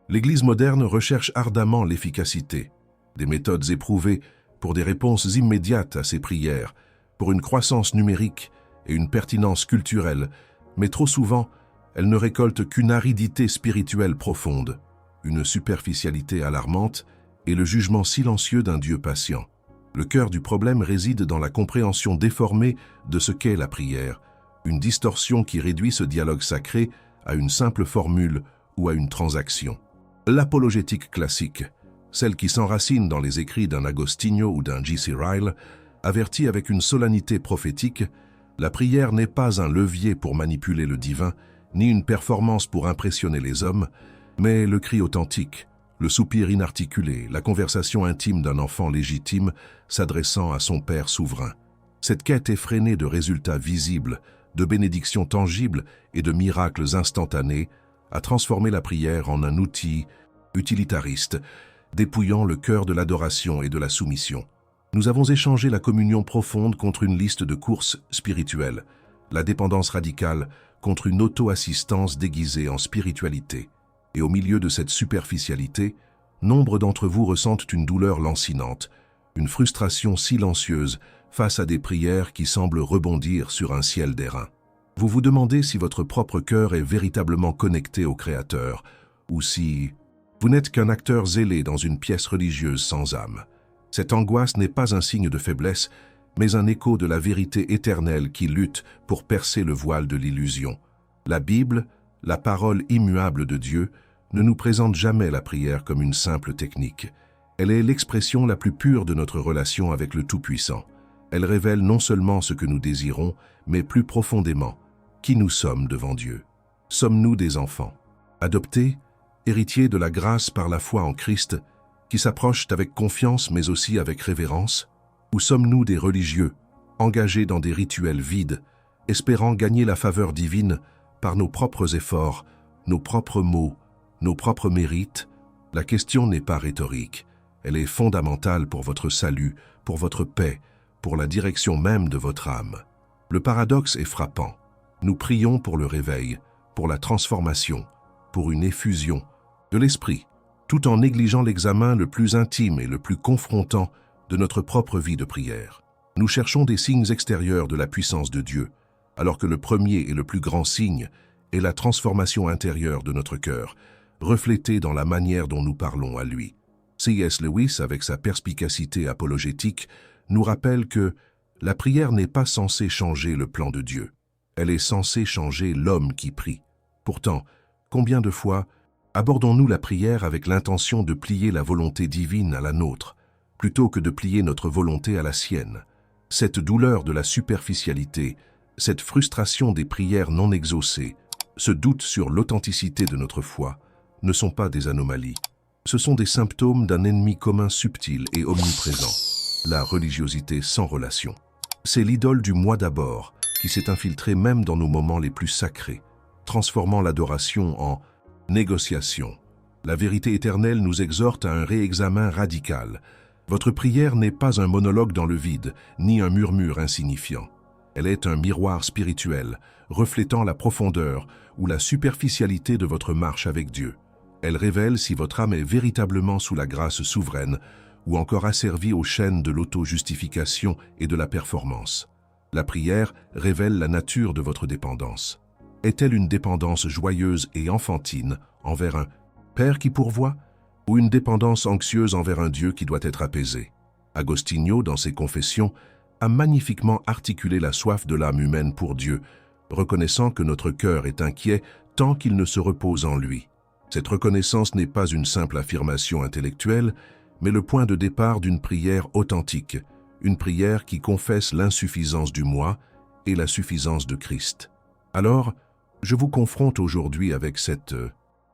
L'Église moderne recherche ardemment l'efficacité, des méthodes éprouvées pour des réponses immédiates à ses prières, pour une croissance numérique et une pertinence culturelle, mais trop souvent, elle ne récolte qu'une aridité spirituelle profonde, une superficialité alarmante et le jugement silencieux d'un Dieu patient. Le cœur du problème réside dans la compréhension déformée de ce qu'est la prière, une distorsion qui réduit ce dialogue sacré à une simple formule ou à une transaction. L'apologétique classique, celle qui s'enracine dans les écrits d'un Agostinho ou d'un J.C. Ryle, avertit avec une solennité prophétique: la prière n'est pas un levier pour manipuler le divin, ni une performance pour impressionner les hommes, mais le cri authentique, le soupir inarticulé, la conversation intime d'un enfant légitime s'adressant à son Père souverain. Cette quête effrénée de résultats visibles, de bénédictions tangibles et de miracles instantanés a transformé la prière en un outil utilitariste, dépouillant le cœur de l'adoration et de la soumission. Nous avons échangé la communion profonde contre une liste de courses spirituelles, la dépendance radicale contre une auto-assistance déguisée en spiritualité. Et au milieu de cette superficialité, nombre d'entre vous ressentent une douleur lancinante, une frustration silencieuse face à des prières qui semblent rebondir sur un ciel d'airain. Vous vous demandez si votre propre cœur est véritablement connecté au Créateur, ou si vous n'êtes qu'un acteur zélé dans une pièce religieuse sans âme. Cette angoisse n'est pas un signe de faiblesse, mais un écho de la vérité éternelle qui lutte pour percer le voile de l'illusion. La Bible, la parole immuable de Dieu, ne nous présente jamais la prière comme une simple technique. Elle est l'expression la plus pure de notre relation avec le Tout-Puissant. Elle révèle non seulement ce que nous désirons, mais plus profondément, qui nous sommes devant Dieu. Sommes-nous des enfants, adoptés, héritiers de la grâce par la foi en Christ, qui s'approchent avec confiance mais aussi avec révérence? Ou sommes-nous des religieux, engagés dans des rituels vides, espérant gagner la faveur divine par nos propres efforts, nos propres mots, nos propres mérites? La question n'est pas rhétorique, elle est fondamentale pour votre salut, pour votre paix, pour la direction même de votre âme. Le paradoxe est frappant. Nous prions pour le réveil, pour la transformation, pour une effusion de l'esprit, tout en négligeant l'examen le plus intime et le plus confrontant de notre propre vie de prière. Nous cherchons des signes extérieurs de la puissance de Dieu, alors que le premier et le plus grand signe est la transformation intérieure de notre cœur, reflétée dans la manière dont nous parlons à lui. C.S. Lewis, avec sa perspicacité apologétique, nous rappelle que la prière n'est pas censée changer le plan de Dieu. Elle est censée changer l'homme qui prie. Pourtant, combien de fois abordons-nous la prière avec l'intention de plier la volonté divine à la nôtre, plutôt que de plier notre volonté à la sienne? Cette douleur de la superficialité, cette frustration des prières non exaucées, ce doute sur l'authenticité de notre foi, ne sont pas des anomalies. Ce sont des symptômes d'un ennemi commun subtil et omniprésent, la religiosité sans relation. C'est l'idole du moi d'abord qui s'est infiltrée même dans nos moments les plus sacrés, transformant l'adoration en négociation. La vérité éternelle nous exhorte à un réexamen radical. Votre prière n'est pas un monologue dans le vide, ni un murmure insignifiant. Elle est un miroir spirituel, reflétant la profondeur ou la superficialité de votre marche avec Dieu. Elle révèle si votre âme est véritablement sous la grâce souveraine ou encore asservie aux chaînes de l'auto-justification et de la performance. La prière révèle la nature de votre dépendance. Est-elle une dépendance joyeuse et enfantine envers un Père qui pourvoit, ou une dépendance anxieuse envers un Dieu qui doit être apaisé? Agostinho, dans ses Confessions, a magnifiquement articulé la soif de l'âme humaine pour Dieu, reconnaissant que notre cœur est inquiet tant qu'il ne se repose en lui. Cette reconnaissance n'est pas une simple affirmation intellectuelle, mais le point de départ d'une prière authentique, une prière qui confesse l'insuffisance du moi et la suffisance de Christ. Alors, je vous confronte aujourd'hui avec cette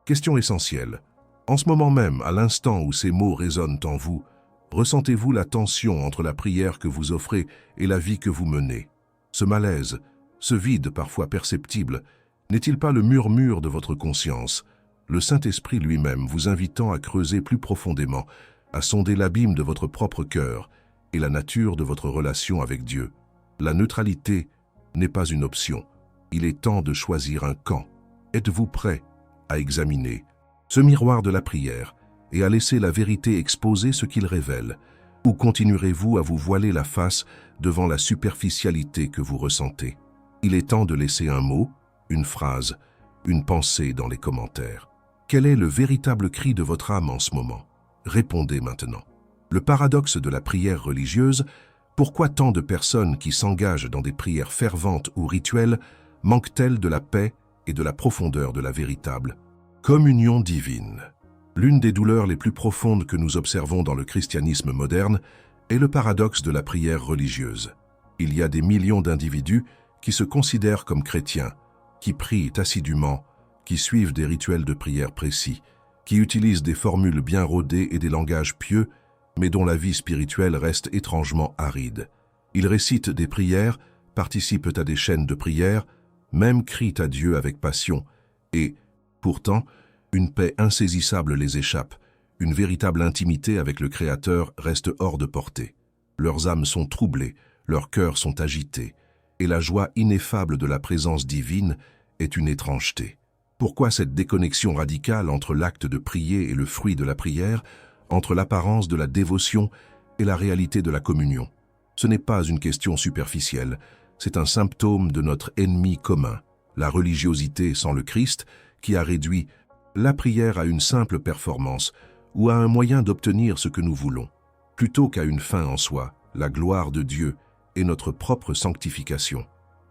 question essentielle. En ce moment même, à l'instant où ces mots résonnent en vous, ressentez-vous la tension entre la prière que vous offrez et la vie que vous menez? Ce malaise, ce vide parfois perceptible, n'est-il pas le murmure de votre conscience, le Saint-Esprit lui-même vous invitant à creuser plus profondément, à sonder l'abîme de votre propre cœur et la nature de votre relation avec Dieu? La neutralité n'est pas une option. Il est temps de choisir un camp. Êtes-vous prêt à examiner ce miroir de la prière, et à laisser la vérité exposer ce qu'il révèle? Ou continuerez-vous à vous voiler la face devant la superficialité que vous ressentez? Il est temps de laisser un mot, une phrase, une pensée dans les commentaires. Quel est le véritable cri de votre âme en ce moment? Répondez maintenant. Le paradoxe de la prière religieuse, pourquoi tant de personnes qui s'engagent dans des prières ferventes ou rituelles manquent-elles de la paix et de la profondeur de la véritable communion divine? L'une des douleurs les plus profondes que nous observons dans le christianisme moderne est le paradoxe de la prière religieuse. Il y a des millions d'individus qui se considèrent comme chrétiens, qui prient assidûment, qui suivent des rituels de prière précis, qui utilisent des formules bien rodées et des langages pieux, mais dont la vie spirituelle reste étrangement aride. Ils récitent des prières, participent à des chaînes de prière, même crient à Dieu avec passion, et, pourtant, une paix insaisissable les échappe, une véritable intimité avec le Créateur reste hors de portée. Leurs âmes sont troublées, leurs cœurs sont agités, et la joie ineffable de la présence divine est une étrangeté. Pourquoi cette déconnexion radicale entre l'acte de prier et le fruit de la prière, entre l'apparence de la dévotion et la réalité de la communion? Ce n'est pas une question superficielle, c'est un symptôme de notre ennemi commun, la religiosité sans le Christ, qui a réduit la prière à une simple performance ou à un moyen d'obtenir ce que nous voulons, plutôt qu'à une fin en soi, la gloire de Dieu et notre propre sanctification.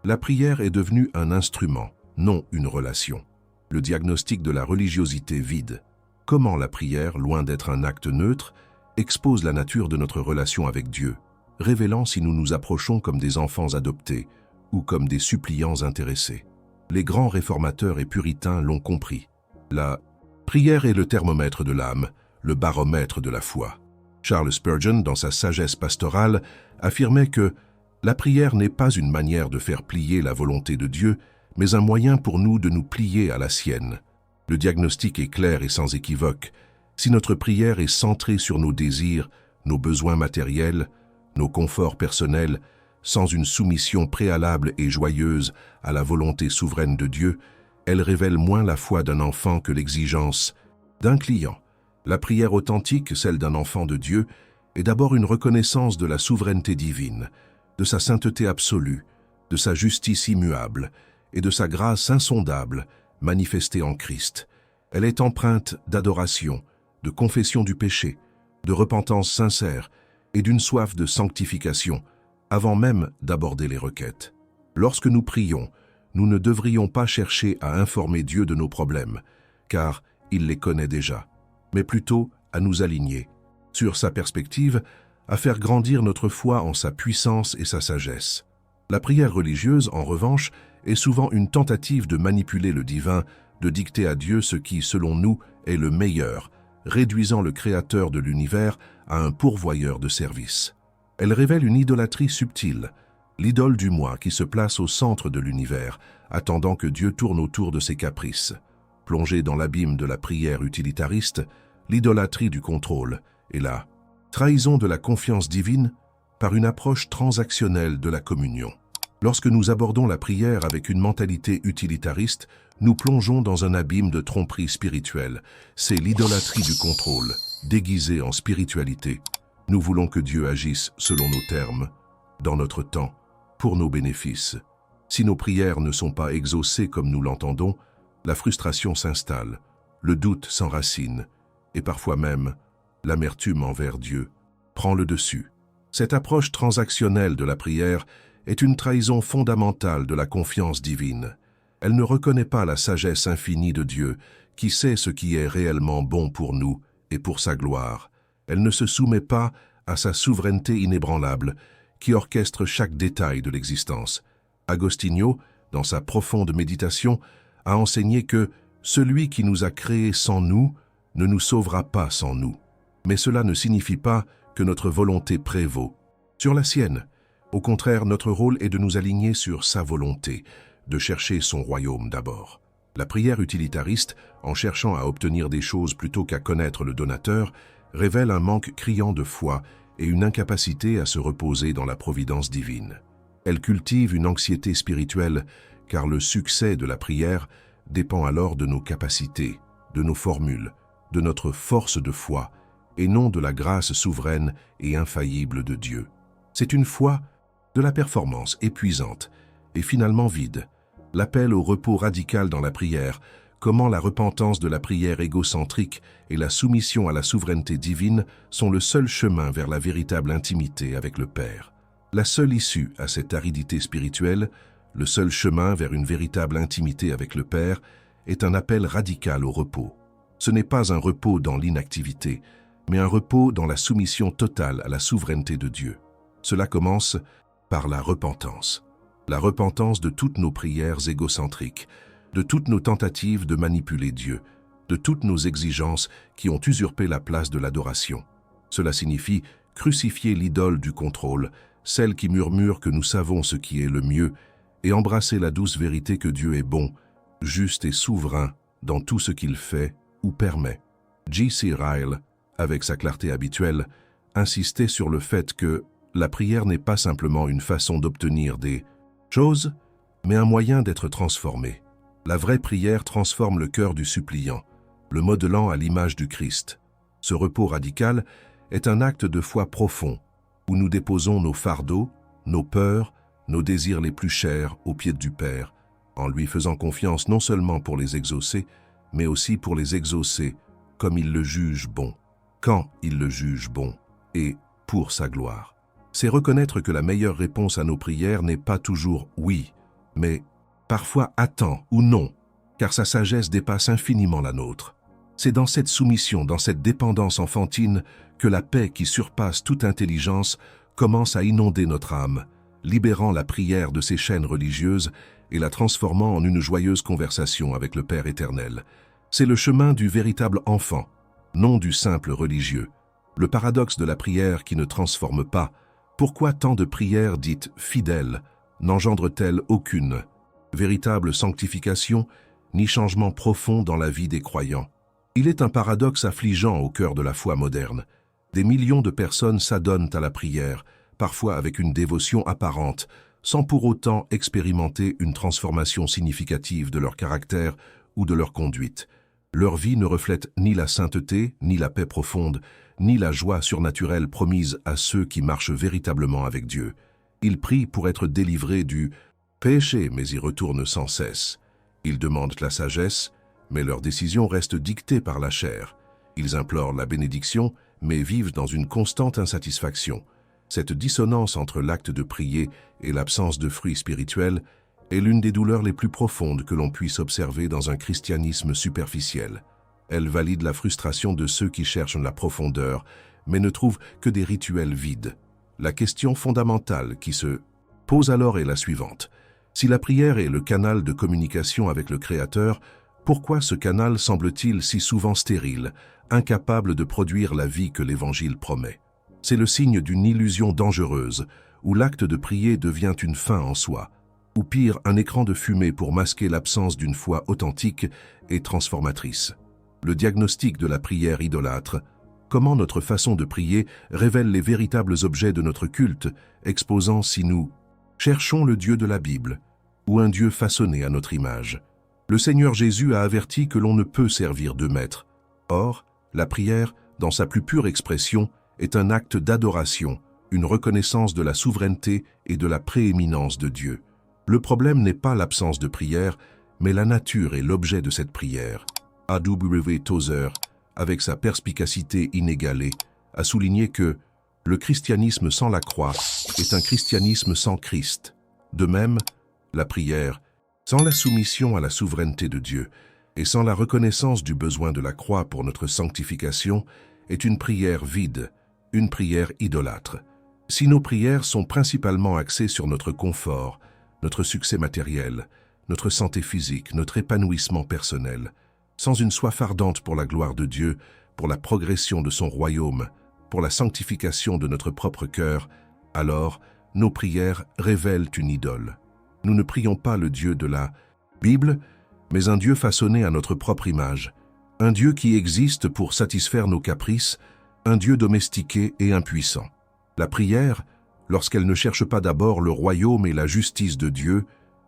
La prière est devenue un instrument, non une relation. Le diagnostic de la religiosité vide. Comment la prière, loin d'être un acte neutre, expose la nature de notre relation avec Dieu, révélant si nous nous approchons comme des enfants adoptés ou comme des suppliants intéressés. Les grands réformateurs et puritains l'ont compris. La prière est le thermomètre de l'âme, le baromètre de la foi. Charles Spurgeon, dans sa sagesse pastorale, affirmait que la prière n'est pas une manière de faire plier la volonté de Dieu, mais un moyen pour nous de nous plier à la sienne. Le diagnostic est clair et sans équivoque. Si notre prière est centrée sur nos désirs, nos besoins matériels, nos conforts personnels, sans une soumission préalable et joyeuse à la volonté souveraine de Dieu, elle révèle moins la foi d'un enfant que l'exigence d'un client. La prière authentique, celle d'un enfant de Dieu, est d'abord une reconnaissance de la souveraineté divine, de sa sainteté absolue, de sa justice immuable et de sa grâce insondable manifestée en Christ. Elle est empreinte d'adoration, de confession du péché, de repentance sincère et d'une soif de sanctification, avant même d'aborder les requêtes. Lorsque nous prions, nous ne devrions pas chercher à informer Dieu de nos problèmes, car il les connaît déjà, mais plutôt à nous aligner sur sa perspective, à faire grandir notre foi en sa puissance et sa sagesse. La prière religieuse, en revanche, est souvent une tentative de manipuler le divin, de dicter à Dieu ce qui, selon nous, est le meilleur, réduisant le Créateur de l'univers à un pourvoyeur de services. Elle révèle une idolâtrie subtile, l'idole du moi qui se place au centre de l'univers, attendant que Dieu tourne autour de ses caprices. Plongée dans l'abîme de la prière utilitariste, l'idolâtrie du contrôle et la trahison de la confiance divine par une approche transactionnelle de la communion. Lorsque nous abordons la prière avec une mentalité utilitariste, nous plongeons dans un abîme de tromperie spirituelle. C'est l'idolâtrie du contrôle, déguisée en spiritualité. Nous voulons que Dieu agisse selon nos termes, dans notre temps, pour nos bénéfices. Si nos prières ne sont pas exaucées comme nous l'entendons, la frustration s'installe, le doute s'enracine, et parfois même l'amertume envers Dieu prend le dessus. Cette approche transactionnelle de la prière est une trahison fondamentale de la confiance divine. Elle ne reconnaît pas la sagesse infinie de Dieu, qui sait ce qui est réellement bon pour nous et pour sa gloire. Elle ne se soumet pas à sa souveraineté inébranlable, qui orchestre chaque détail de l'existence. Agostinho, dans sa profonde méditation, a enseigné que celui qui nous a créés sans nous ne nous sauvera pas sans nous. Mais cela ne signifie pas que notre volonté prévaut sur la sienne. Au contraire, notre rôle est de nous aligner sur sa volonté, de chercher son royaume d'abord. La prière utilitariste, en cherchant à obtenir des choses plutôt qu'à connaître le donateur, révèle un manque criant de foi et une incapacité à se reposer dans la providence divine. Elle cultive une anxiété spirituelle, car le succès de la prière dépend alors de nos capacités, de nos formules, de notre force de foi, et non de la grâce souveraine et infaillible de Dieu. C'est une foi de la performance épuisante et finalement vide. L'appel au repos radical dans la prière, comment la repentance de la prière égocentrique et la soumission à la souveraineté divine sont le seul chemin vers la véritable intimité avec le Père. La seule issue à cette aridité spirituelle, le seul chemin vers une véritable intimité avec le Père, est un appel radical au repos. Ce n'est pas un repos dans l'inactivité, mais un repos dans la soumission totale à la souveraineté de Dieu. Cela commence par la repentance de toutes nos prières égocentriques, de toutes nos tentatives de manipuler Dieu, de toutes nos exigences qui ont usurpé la place de l'adoration. Cela signifie crucifier l'idole du contrôle, celle qui murmure que nous savons ce qui est le mieux, et embrasser la douce vérité que Dieu est bon, juste et souverain dans tout ce qu'il fait ou permet. J.C. Ryle, avec sa clarté habituelle, insistait sur le fait que la prière n'est pas simplement une façon d'obtenir des choses, mais un moyen d'être transformé. La vraie prière transforme le cœur du suppliant, le modelant à l'image du Christ. Ce repos radical est un acte de foi profond, où nous déposons nos fardeaux, nos peurs, nos désirs les plus chers aux pieds du Père, en lui faisant confiance non seulement pour les exaucer, mais aussi pour les exaucer comme il le juge bon, quand il le juge bon, et pour sa gloire. C'est reconnaître que la meilleure réponse à nos prières n'est pas toujours « oui », mais parfois « attends » ou « non », car sa sagesse dépasse infiniment la nôtre. C'est dans cette soumission, dans cette dépendance enfantine, que la paix qui surpasse toute intelligence commence à inonder notre âme, libérant la prière de ses chaînes religieuses et la transformant en une joyeuse conversation avec le Père éternel. C'est le chemin du véritable enfant, non du simple religieux. Le paradoxe de la prière qui ne transforme pas. Pourquoi tant de prières dites fidèles n'engendrent-elles aucune véritable sanctification ni changement profond dans la vie des croyants? Il est un paradoxe affligeant au cœur de la foi moderne. Des millions de personnes s'adonnent à la prière, parfois avec une dévotion apparente, sans pour autant expérimenter une transformation significative de leur caractère ou de leur conduite. Leur vie ne reflète ni la sainteté, ni la paix profonde, ni la joie surnaturelle promise à ceux qui marchent véritablement avec Dieu. Ils prient pour être délivrés du péché, mais y retournent sans cesse. Ils demandent la sagesse, mais leurs décisions restent dictées par la chair. Ils implorent la bénédiction, mais vivent dans une constante insatisfaction. Cette dissonance entre l'acte de prier et l'absence de fruits spirituels est l'une des douleurs les plus profondes que l'on puisse observer dans un christianisme superficiel. Elle valide la frustration de ceux qui cherchent la profondeur, mais ne trouvent que des rituels vides. La question fondamentale qui se pose alors est la suivante. Si la prière est le canal de communication avec le Créateur, pourquoi ce canal semble-t-il si souvent stérile, incapable de produire la vie que l'Évangile promet? C'est le signe d'une illusion dangereuse, où l'acte de prier devient une fin en soi, ou pire, un écran de fumée pour masquer l'absence d'une foi authentique et transformatrice. Le diagnostic de la prière idolâtre, comment notre façon de prier révèle les véritables objets de notre culte, exposant si nous cherchons le Dieu de la Bible, ou un Dieu façonné à notre image. Le Seigneur Jésus a averti que l'on ne peut servir deux maîtres. Or, la prière, dans sa plus pure expression, est un acte d'adoration, une reconnaissance de la souveraineté et de la prééminence de Dieu. Le problème n'est pas l'absence de prière, mais la nature et l'objet de cette prière. A.W. Tozer, avec sa perspicacité inégalée, a souligné que le christianisme sans la croix est un christianisme sans Christ. De même, la prière, sans la soumission à la souveraineté de Dieu et sans la reconnaissance du besoin de la croix pour notre sanctification, est une prière vide, une prière idolâtre. Si nos prières sont principalement axées sur notre confort, notre succès matériel, notre santé physique, notre épanouissement personnel, sans une soif ardente pour la gloire de Dieu, pour la progression de son royaume, pour la sanctification de notre propre cœur, alors nos prières révèlent une idole. Nous ne prions pas le Dieu de la Bible, mais un Dieu façonné à notre propre image, un Dieu qui existe pour satisfaire nos caprices, un Dieu domestiqué et impuissant. La prière, lorsqu'elle ne cherche pas d'abord le royaume et la justice de Dieu,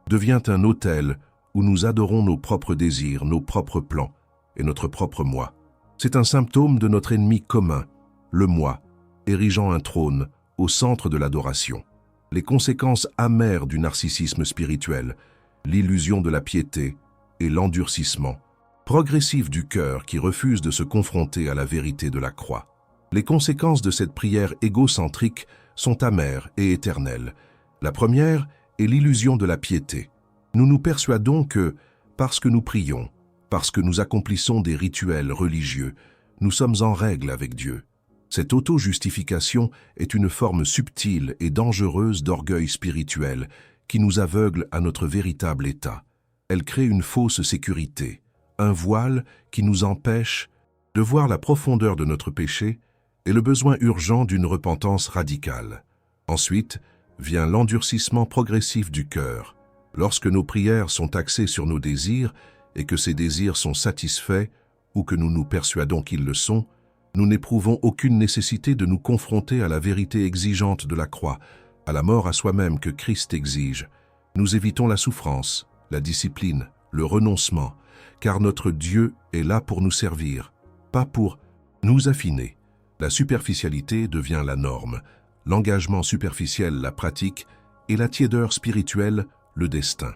devient un autel où nous adorons nos propres désirs, nos propres plans, et notre propre moi. C'est un symptôme de notre ennemi commun, le moi, érigeant un trône au centre de l'adoration. Les conséquences amères du narcissisme spirituel, l'illusion de la piété et l'endurcissement progressif du cœur qui refuse de se confronter à la vérité de la croix. Les conséquences de cette prière égocentrique sont amères et éternelles. La première est l'illusion de la piété. Nous nous persuadons que, parce que nous prions, parce que nous accomplissons des rituels religieux, nous sommes en règle avec Dieu. Cette auto-justification est une forme subtile et dangereuse d'orgueil spirituel qui nous aveugle à notre véritable état. Elle crée une fausse sécurité, un voile qui nous empêche de voir la profondeur de notre péché et le besoin urgent d'une repentance radicale. Ensuite, vient l'endurcissement progressif du cœur. Lorsque nos prières sont axées sur nos désirs et que ces désirs sont satisfaits ou que nous nous persuadons qu'ils le sont, nous n'éprouvons aucune nécessité de nous confronter à la vérité exigeante de la croix, à la mort à soi-même que Christ exige. Nous évitons la souffrance, la discipline, le renoncement, car notre Dieu est là pour nous servir, pas pour nous affiner. La superficialité devient la norme, l'engagement superficiel la pratique et la tiédeur spirituelle le destin.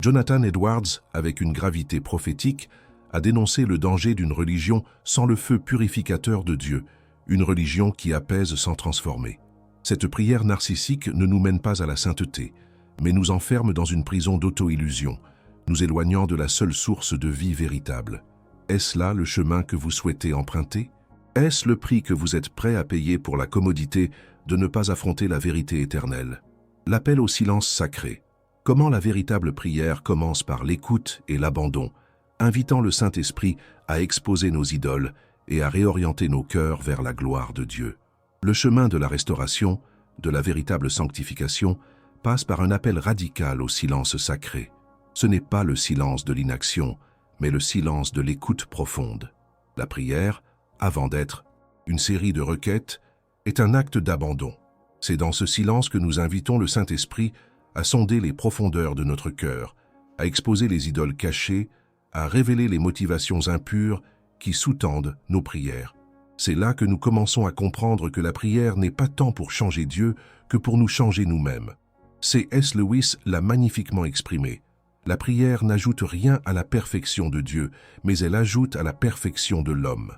Jonathan Edwards, avec une gravité prophétique, a dénoncé le danger d'une religion sans le feu purificateur de Dieu, une religion qui apaise sans transformer. Cette prière narcissique ne nous mène pas à la sainteté, mais nous enferme dans une prison d'auto-illusion, nous éloignant de la seule source de vie véritable. Est-ce là le chemin que vous souhaitez emprunter? Est-ce le prix que vous êtes prêt à payer pour la commodité de ne pas affronter la vérité éternelle? L'appel au silence sacré. Comment la véritable prière commence par l'écoute et l'abandon, invitant le Saint-Esprit à exposer nos idoles et à réorienter nos cœurs vers la gloire de Dieu. Le chemin de la restauration, de la véritable sanctification, passe par un appel radical au silence sacré. Ce n'est pas le silence de l'inaction, mais le silence de l'écoute profonde. La prière, avant d'être une série de requêtes, est un acte d'abandon. C'est dans ce silence que nous invitons le Saint-Esprit à sonder les profondeurs de notre cœur, à exposer les idoles cachées, à révéler les motivations impures qui sous-tendent nos prières. C'est là que nous commençons à comprendre que la prière n'est pas tant pour changer Dieu que pour nous changer nous-mêmes. C.S. Lewis l'a magnifiquement exprimé. La prière n'ajoute rien à la perfection de Dieu, mais elle ajoute à la perfection de l'homme.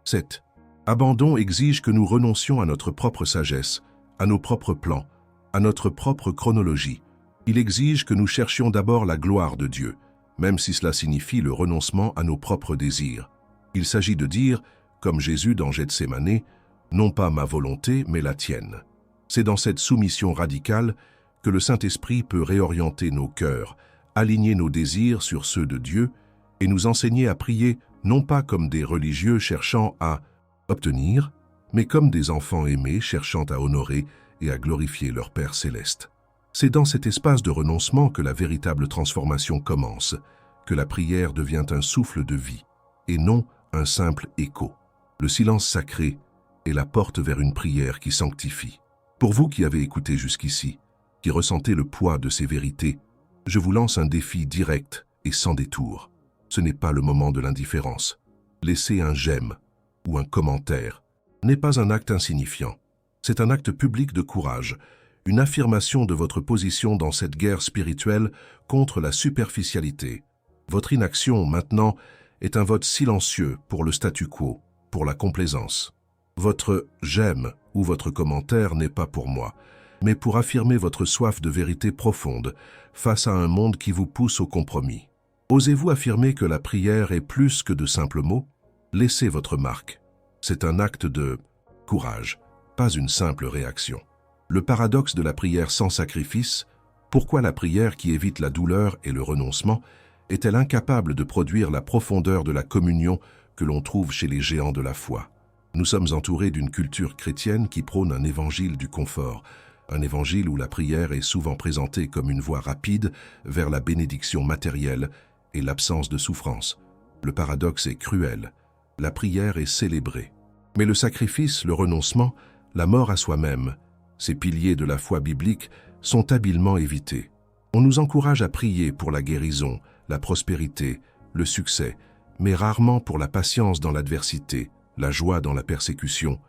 Cet abandon exige que nous renoncions à notre propre sagesse, à nos propres plans, à notre propre chronologie. Il exige que nous cherchions d'abord la gloire de Dieu, même si cela signifie le renoncement à nos propres désirs. Il s'agit de dire, comme Jésus dans Gethsémanée, « Non pas ma volonté, mais la tienne ». C'est dans cette soumission radicale que le Saint-Esprit peut réorienter nos cœurs, aligner nos désirs sur ceux de Dieu et nous enseigner à prier non pas comme des religieux cherchant à obtenir, mais comme des enfants aimés cherchant à honorer et à glorifier leur Père céleste. C'est dans cet espace de renoncement que la véritable transformation commence, que la prière devient un souffle de vie, et non un simple écho. Le silence sacré est la porte vers une prière qui sanctifie. Pour vous qui avez écouté jusqu'ici, qui ressentez le poids de ces vérités, je vous lance un défi direct et sans détour. Ce n'est pas le moment de l'indifférence. Laisser un j'aime ou un commentaire n'est pas un acte insignifiant. C'est un acte public de courage, une affirmation de votre position dans cette guerre spirituelle contre la superficialité. Votre inaction, maintenant, est un vote silencieux pour le statu quo, pour la complaisance. Votre « j'aime » ou votre commentaire n'est pas pour moi, mais pour affirmer votre soif de vérité profonde face à un monde qui vous pousse au compromis. Osez-vous affirmer que la prière est plus que de simples mots? Laissez votre marque. C'est un acte de courage, pas une simple réaction. Le paradoxe de la prière sans sacrifice, pourquoi la prière qui évite la douleur et le renoncement est-elle incapable de produire la profondeur de la communion que l'on trouve chez les géants de la foi? Nous sommes entourés d'une culture chrétienne qui prône un évangile du confort, un évangile où la prière est souvent présentée comme une voie rapide vers la bénédiction matérielle et l'absence de souffrance. Le paradoxe est cruel. La prière est célébrée. Mais le sacrifice, le renoncement, la mort à soi-même, ces piliers de la foi biblique sont habilement évités. On nous encourage à prier pour la guérison, la prospérité, le succès, mais rarement pour la patience dans l'adversité, la joie dans la persécution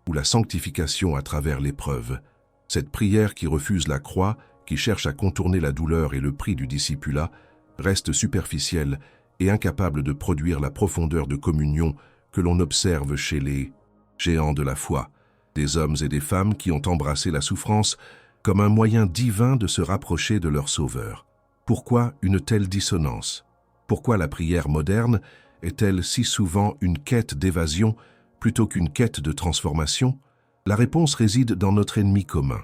ou la sanctification à travers l'épreuve. Cette prière qui refuse la croix, qui cherche à contourner la douleur et le prix du discipulat, reste superficielle et incapable de produire la profondeur de communion que l'on observe chez les géants de la foi, des hommes et des femmes qui ont embrassé la souffrance comme un moyen divin de se rapprocher de leur Sauveur. Pourquoi une telle dissonance? Pourquoi la prière moderne est-elle si souvent une quête d'évasion plutôt qu'une quête de transformation? La réponse réside dans notre ennemi commun,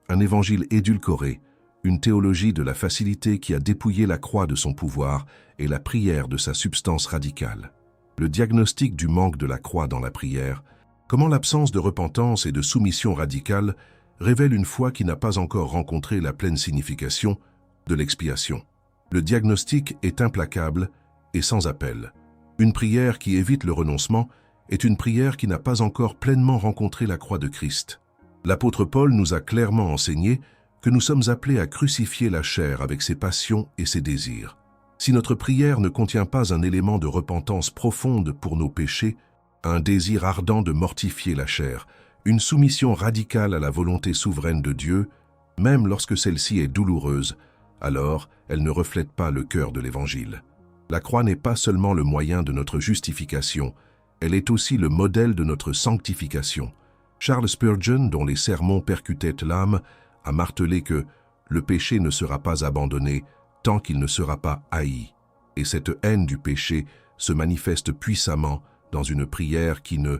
un évangile édulcoré, une théologie de la facilité qui a dépouillé la croix de son pouvoir et la prière de sa substance radicale. Le diagnostic du manque de la croix dans la prière, comment l'absence de repentance et de soumission radicale révèle une foi qui n'a pas encore rencontré la pleine signification de l'expiation. Le diagnostic est implacable et sans appel. Une prière qui évite le renoncement est une prière qui n'a pas encore pleinement rencontré la croix de Christ. L'apôtre Paul nous a clairement enseigné que nous sommes appelés à crucifier la chair avec ses passions et ses désirs. Si notre prière ne contient pas un élément de repentance profonde pour nos péchés, un désir ardent de mortifier la chair, une soumission radicale à la volonté souveraine de Dieu, même lorsque celle-ci est douloureuse, alors elle ne reflète pas le cœur de l'Évangile. La croix n'est pas seulement le moyen de notre justification, elle est aussi le modèle de notre sanctification. Charles Spurgeon, dont les sermons percutaient l'âme, a martelé que le péché ne sera pas abandonné tant qu'il ne sera pas haï. Et cette haine du péché se manifeste puissamment dans une prière qui ne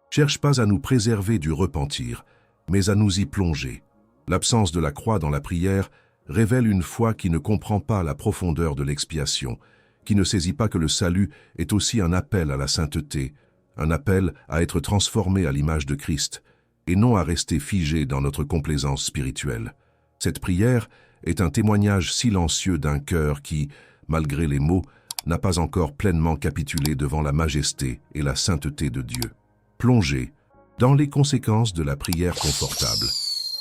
cherche pas à nous préserver du repentir, mais à nous y plonger. L'absence de la croix dans la prière révèle une foi qui ne comprend pas la profondeur de l'expiation, qui ne saisit pas que le salut est aussi un appel à la sainteté, un appel à être transformé à l'image de Christ, et non à rester figé dans notre complaisance spirituelle. Cette prière est un témoignage silencieux d'un cœur qui, malgré les mots, n'a pas encore pleinement capitulé devant la majesté et la sainteté de Dieu. Plongé dans les conséquences de la prière confortable,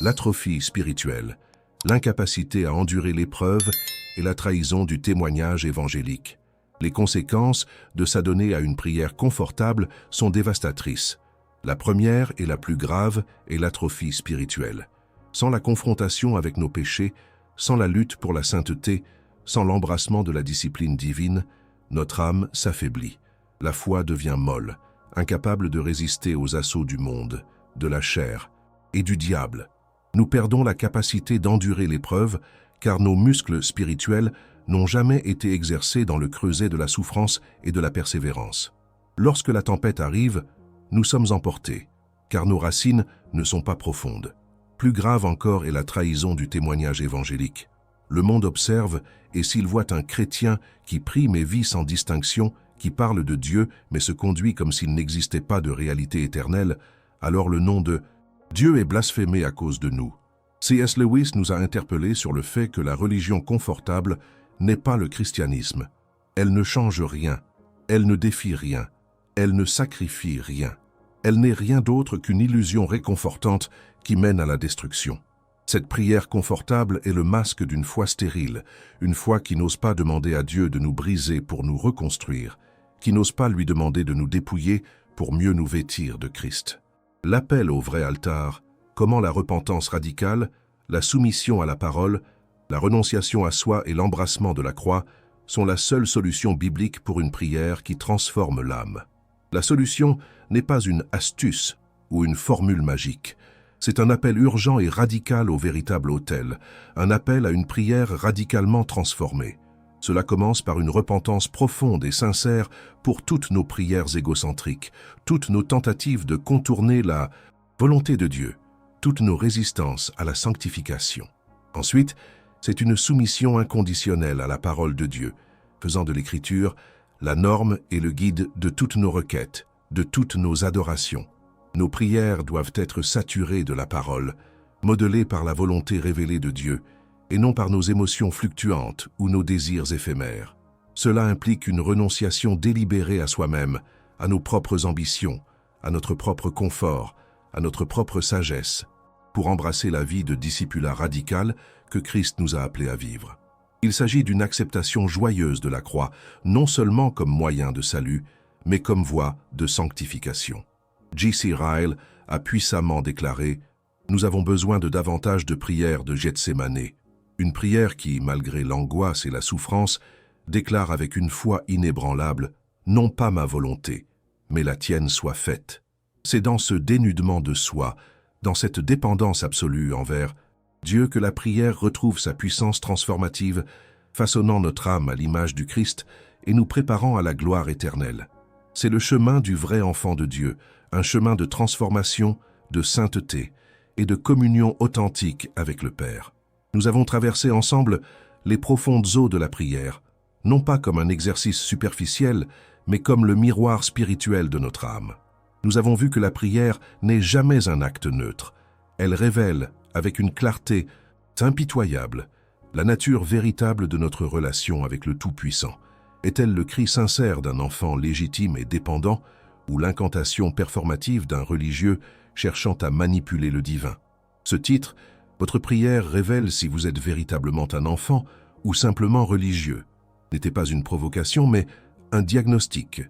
l'atrophie spirituelle, l'incapacité à endurer l'épreuve et la trahison du témoignage évangélique. Les conséquences de s'adonner à une prière confortable sont dévastatrices. La première et la plus grave est l'atrophie spirituelle. Sans la confrontation avec nos péchés, sans la lutte pour la sainteté, sans l'embrassement de la discipline divine, notre âme s'affaiblit. La foi devient molle, incapable de résister aux assauts du monde, de la chair et du diable. Nous perdons la capacité d'endurer l'épreuve, car nos muscles spirituels n'ont jamais été exercés dans le creuset de la souffrance et de la persévérance. Lorsque la tempête arrive, nous sommes emportés, car nos racines ne sont pas profondes. Plus grave encore est la trahison du témoignage évangélique. Le monde observe, et s'il voit un chrétien qui prie mais vit sans distinction, qui parle de Dieu mais se conduit comme s'il n'existait pas de réalité éternelle, alors le nom de Dieu est blasphémé à cause de nous. C.S. Lewis nous a interpellés sur le fait que la religion confortable n'est pas le christianisme. Elle ne change rien, elle ne défie rien, elle ne sacrifie rien. Elle n'est rien d'autre qu'une illusion réconfortante qui mène à la destruction. Cette prière confortable est le masque d'une foi stérile, une foi qui n'ose pas demander à Dieu de nous briser pour nous reconstruire, qui n'ose pas lui demander de nous dépouiller pour mieux nous vêtir de Christ. L'appel au vrai altar, comment la repentance radicale, la soumission à la parole, la renonciation à soi et l'embrassement de la croix sont la seule solution biblique pour une prière qui transforme l'âme. La solution n'est pas une astuce ou une formule magique. C'est un appel urgent et radical au véritable autel, un appel à une prière radicalement transformée. Cela commence par une repentance profonde et sincère pour toutes nos prières égocentriques, toutes nos tentatives de contourner la volonté de Dieu, toutes nos résistances à la sanctification. Ensuite, c'est une soumission inconditionnelle à la parole de Dieu, faisant de l'Écriture la norme et le guide de toutes nos requêtes, de toutes nos adorations. Nos prières doivent être saturées de la parole, modelées par la volonté révélée de Dieu, et non par nos émotions fluctuantes ou nos désirs éphémères. Cela implique une renonciation délibérée à soi-même, à nos propres ambitions, à notre propre confort, à notre propre sagesse, pour embrasser la vie de discipulat radical que Christ nous a appelés à vivre. Il s'agit d'une acceptation joyeuse de la croix, non seulement comme moyen de salut, mais comme voie de sanctification. J.C. Ryle a puissamment déclaré « Nous avons besoin de davantage de prières de Gethsémané ». Une prière qui, malgré l'angoisse et la souffrance, déclare avec une foi inébranlable « Non pas ma volonté, mais la tienne soit faite ». C'est dans ce dénudement de soi, dans cette dépendance absolue envers Dieu que la prière retrouve sa puissance transformative, façonnant notre âme à l'image du Christ et nous préparant à la gloire éternelle. C'est le chemin du vrai enfant de Dieu, un chemin de transformation, de sainteté et de communion authentique avec le Père. Nous avons traversé ensemble les profondes eaux de la prière, non pas comme un exercice superficiel, mais comme le miroir spirituel de notre âme. Nous avons vu que la prière n'est jamais un acte neutre. Elle révèle, avec une clarté impitoyable, la nature véritable de notre relation avec le Tout-Puissant. Est-elle le cri sincère d'un enfant légitime et dépendant, ou l'incantation performative d'un religieux cherchant à manipuler le divin? Ce titre, votre prière révèle si vous êtes véritablement un enfant ou simplement religieux. N'était pas une provocation, mais un diagnostic,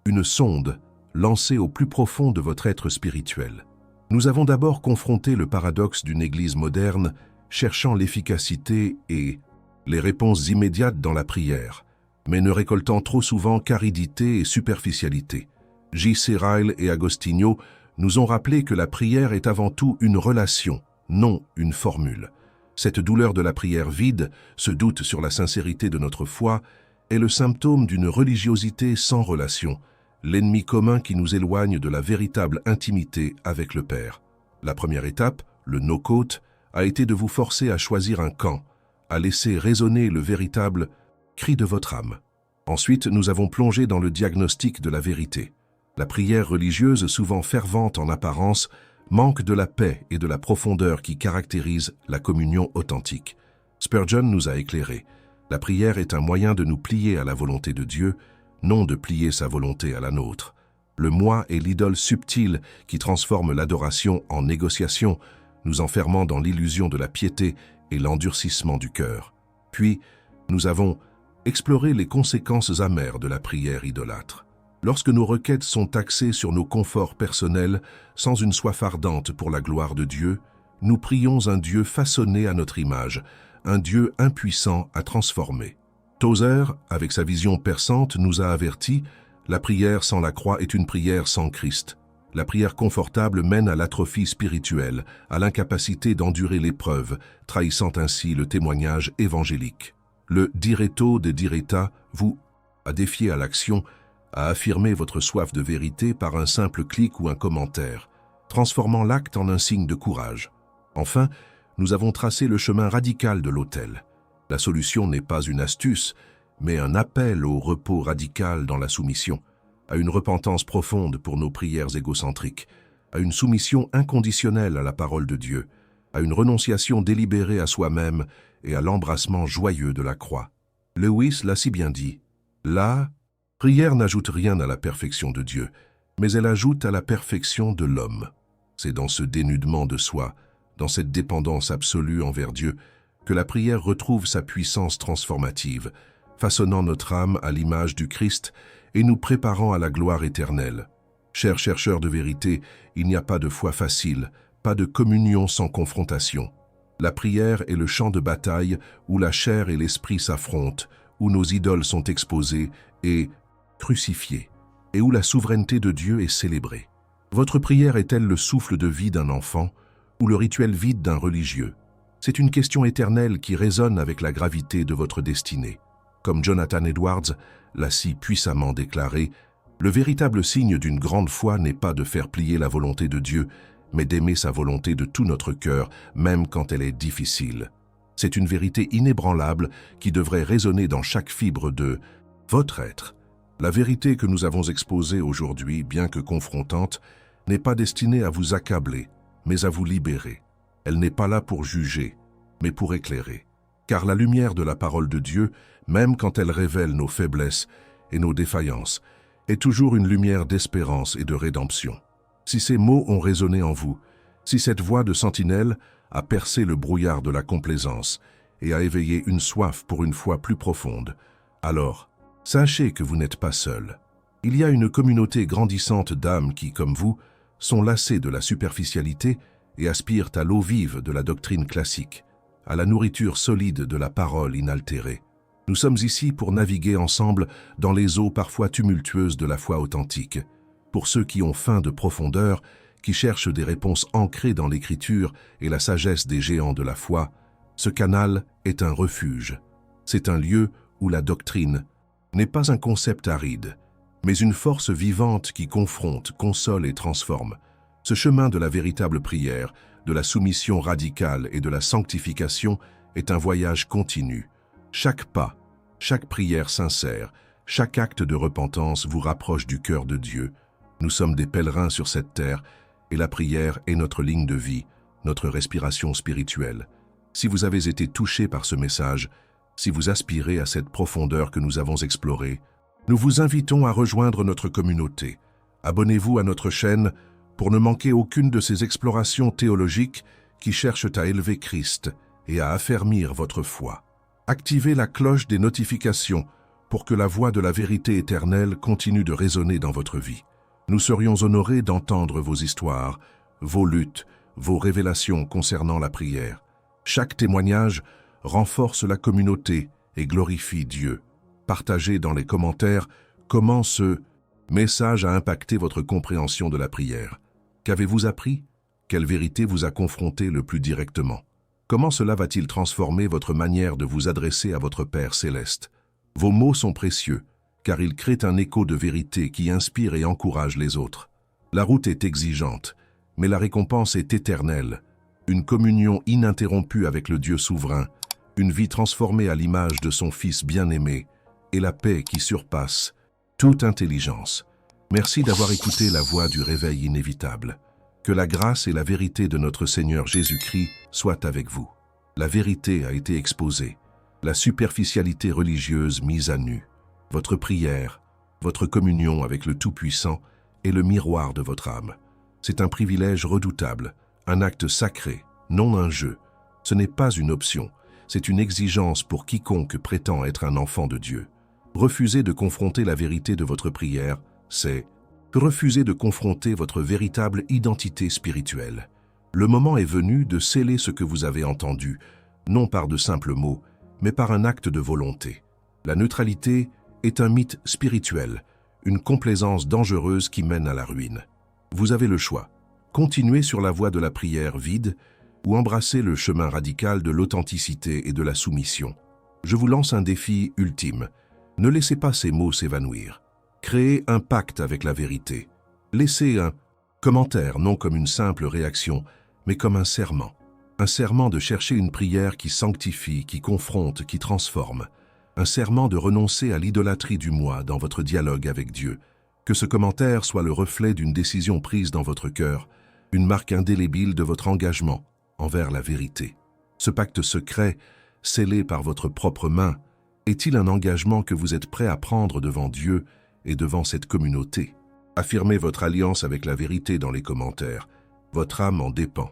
une sonde lancée au plus profond de votre être spirituel. Nous avons d'abord confronté le paradoxe d'une Église moderne cherchant l'efficacité et les réponses immédiates dans la prière, mais ne récoltant trop souvent qu'aridité et superficialité. J.C. Ryle et Agostinho nous ont rappelé que la prière est avant tout une relation, non une formule. Cette douleur de la prière vide, ce doute sur la sincérité de notre foi, est le symptôme d'une religiosité sans relation, l'ennemi commun qui nous éloigne de la véritable intimité avec le Père. La première étape, le no-cote, a été de vous forcer à choisir un camp, à laisser résonner le véritable cri de votre âme. Ensuite, nous avons plongé dans le diagnostic de la vérité. La prière religieuse, souvent fervente en apparence, manque de la paix et de la profondeur qui caractérisent la communion authentique. Spurgeon nous a éclairés. La prière est un moyen de nous plier à la volonté de Dieu, non de plier sa volonté à la nôtre. Le moi est l'idole subtile qui transforme l'adoration en négociation, nous enfermant dans l'illusion de la piété et l'endurcissement du cœur. Puis, nous avons exploré les conséquences amères de la prière idolâtre. Lorsque nos requêtes sont axées sur nos conforts personnels, sans une soif ardente pour la gloire de Dieu, nous prions un Dieu façonné à notre image, un Dieu impuissant à transformer. Tozer, avec sa vision perçante, nous a avertis « La prière sans la croix est une prière sans Christ ». La prière confortable mène à l'atrophie spirituelle, à l'incapacité d'endurer l'épreuve, trahissant ainsi le témoignage évangélique. Le diretto de diretta vous a défié à l'action, à affirmer votre soif de vérité par un simple clic ou un commentaire, transformant l'acte en un signe de courage. Enfin, nous avons tracé le chemin radical de l'autel. La solution n'est pas une astuce, mais un appel au repos radical dans la soumission, à une repentance profonde pour nos prières égocentriques, à une soumission inconditionnelle à la parole de Dieu, à une renonciation délibérée à soi-même et à l'embrassement joyeux de la croix. Lewis l'a si bien dit, « La prière n'ajoute rien à la perfection de Dieu, mais elle ajoute à la perfection de l'homme. » C'est dans ce dénudement de soi, dans cette dépendance absolue envers Dieu, que la prière retrouve sa puissance transformative, façonnant notre âme à l'image du Christ et nous préparant à la gloire éternelle. Chers chercheurs de vérité, il n'y a pas de foi facile, pas de communion sans confrontation. La prière est le champ de bataille où la chair et l'esprit s'affrontent, où nos idoles sont exposées et crucifiées, et où la souveraineté de Dieu est célébrée. Votre prière est-elle le souffle de vie d'un enfant ou le rituel vide d'un religieux? C'est une question éternelle qui résonne avec la gravité de votre destinée. Comme Jonathan Edwards l'a si puissamment déclaré, le véritable signe d'une grande foi n'est pas de faire plier la volonté de Dieu, mais d'aimer sa volonté de tout notre cœur, même quand elle est difficile. C'est une vérité inébranlable qui devrait résonner dans chaque fibre de votre être. La vérité que nous avons exposée aujourd'hui, bien que confrontante, n'est pas destinée à vous accabler, mais à vous libérer. Elle n'est pas là pour juger, mais pour éclairer. Car la lumière de la parole de Dieu, même quand elle révèle nos faiblesses et nos défaillances, est toujours une lumière d'espérance et de rédemption. Si ces mots ont résonné en vous, si cette voix de sentinelle a percé le brouillard de la complaisance et à éveiller une soif pour une foi plus profonde. Alors, sachez que vous n'êtes pas seul. Il y a une communauté grandissante d'âmes qui, comme vous, sont lassées de la superficialité et aspirent à l'eau vive de la doctrine classique, à la nourriture solide de la parole inaltérée. Nous sommes ici pour naviguer ensemble dans les eaux parfois tumultueuses de la foi authentique. Pour ceux qui ont faim de profondeur, qui cherchent des réponses ancrées dans l'Écriture et la sagesse des géants de la foi, ce canal est un refuge. C'est un lieu où la doctrine n'est pas un concept aride, mais une force vivante qui confronte, console et transforme. Ce chemin de la véritable prière, de la soumission radicale et de la sanctification est un voyage continu. Chaque pas, chaque prière sincère, chaque acte de repentance vous rapproche du cœur de Dieu. Nous sommes des pèlerins sur cette terre et la prière est notre ligne de vie, notre respiration spirituelle. Si vous avez été touché par ce message, si vous aspirez à cette profondeur que nous avons explorée, nous vous invitons à rejoindre notre communauté. Abonnez-vous à notre chaîne pour ne manquer aucune de ces explorations théologiques qui cherchent à élever Christ et à affermir votre foi. Activez la cloche des notifications pour que la voix de la vérité éternelle continue de résonner dans votre vie. Nous serions honorés d'entendre vos histoires, vos luttes, vos révélations concernant la prière. Chaque témoignage renforce la communauté et glorifie Dieu. Partagez dans les commentaires comment ce message a impacté votre compréhension de la prière. Qu'avez-vous appris? Quelle vérité vous a confronté le plus directement? Comment cela va-t-il transformer votre manière de vous adresser à votre Père céleste? Vos mots sont précieux, car ils créent un écho de vérité qui inspire et encourage les autres. La route est exigeante, mais la récompense est éternelle. Une communion ininterrompue avec le Dieu souverain, une vie transformée à l'image de son Fils bien-aimé, et la paix qui surpasse toute intelligence. Merci d'avoir écouté la voix du réveil inévitable. Que la grâce et la vérité de notre Seigneur Jésus-Christ soient avec vous. La vérité a été exposée, la superficialité religieuse mise à nu. Votre prière, votre communion avec le Tout-Puissant est le miroir de votre âme. C'est un privilège redoutable, un acte sacré, non un jeu. Ce n'est pas une option, c'est une exigence pour quiconque prétend être un enfant de Dieu. Refuser de confronter la vérité de votre prière, c'est refuser de confronter votre véritable identité spirituelle. Le moment est venu de sceller ce que vous avez entendu, non par de simples mots, mais par un acte de volonté. La neutralité est un mythe spirituel, une complaisance dangereuse qui mène à la ruine. Vous avez le choix. Continuez sur la voie de la prière vide ou embrasser le chemin radical de l'authenticité et de la soumission. Je vous lance un défi ultime. Ne laissez pas ces mots s'évanouir. Créez un pacte avec la vérité. Laissez un commentaire non comme une simple réaction, mais comme un serment. Un serment de chercher une prière qui sanctifie, qui confronte, qui transforme. Un serment de renoncer à l'idolâtrie du moi dans votre dialogue avec Dieu. Que ce commentaire soit le reflet d'une décision prise dans votre cœur, une marque indélébile de votre engagement envers la vérité. Ce pacte secret, scellé par votre propre main, est-il un engagement que vous êtes prêt à prendre devant Dieu et devant cette communauté? Affirmez votre alliance avec la vérité dans les commentaires. Votre âme en dépend.